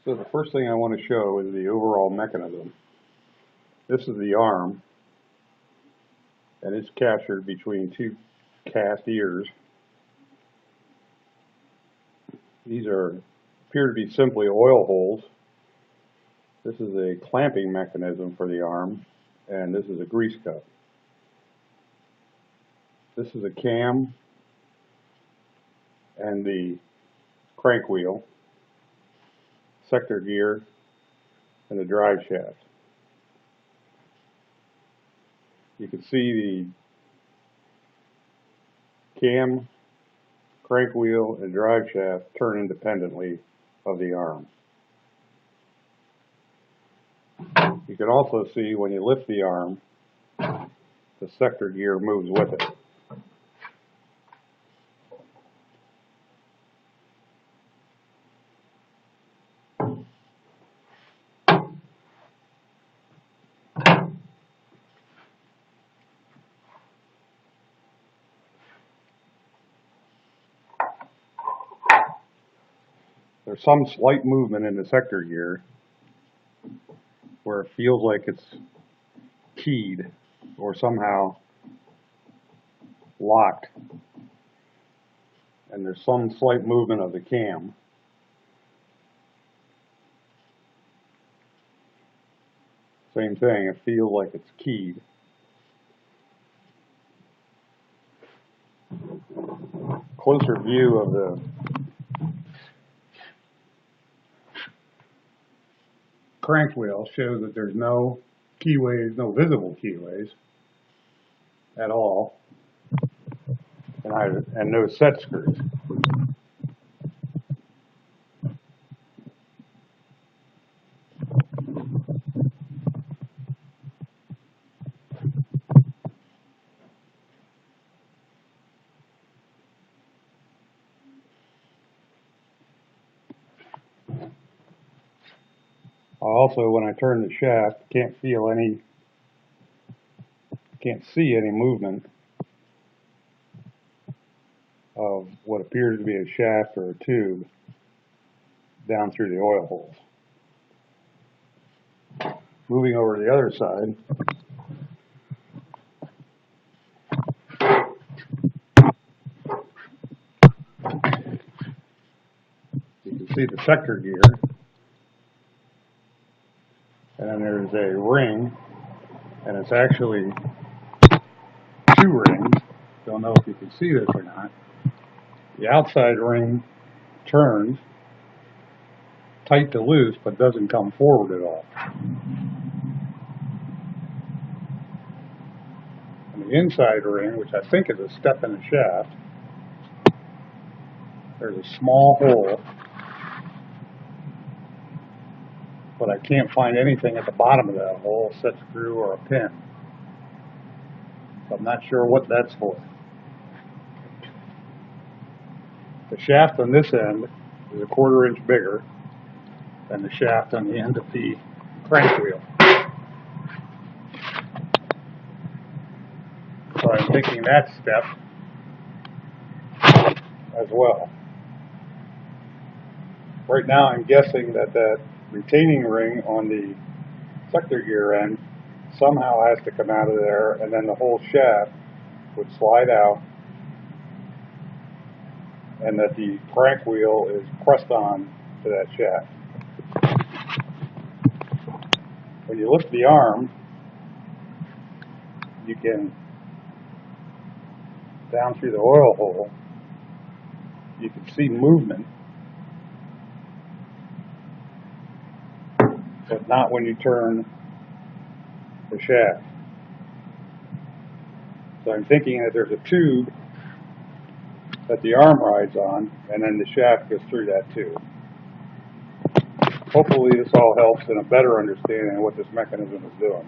So the first thing I want to show is the overall mechanism. This is the arm, and it's captured between two cast ears. These appear to be simply oil holes. This is a clamping mechanism for the arm, and this is a grease cup. This is a cam and the crank wheel, sector gear, and the drive shaft. You can see the cam, crank wheel, and drive shaft turn independently of the arm. You can also see when you lift the arm, the sector gear moves with it. There's some slight movement in the sector gear where it feels like it's keyed or somehow locked. And there's some slight movement of the cam. Same thing, it feels like it's keyed. Closer view of the crank wheel shows that there's no keyways, no visible keyways at all, and no set screws. Also, when I turn the shaft, can't see any movement of what appears to be a shaft or a tube down through the oil holes. Moving over to the other side, you can see the sector gear, and then there's a ring, and it's actually two rings. Don't know if you can see this or not. The outside ring turns tight to loose, but doesn't come forward at all. And the inside ring, which I think is a step in the shaft, there's a small hole, but I can't find anything at the bottom of that hole, a set screw or a pin. So I'm not sure what that's for. The shaft on this end is a 1/4 inch bigger than the shaft on the end of the crank wheel. So I'm taking that step as well. Right now I'm guessing that that retaining ring on the sector gear end somehow has to come out of there, and then the whole shaft would slide out, and that the crank wheel is pressed on to that shaft. When you lift the arm, you can, down through the oil hole, you can see movement, but not when you turn the shaft. So I'm thinking that there's a tube that the arm rides on, and then the shaft goes through that tube. Hopefully this all helps in a better understanding of what this mechanism is doing.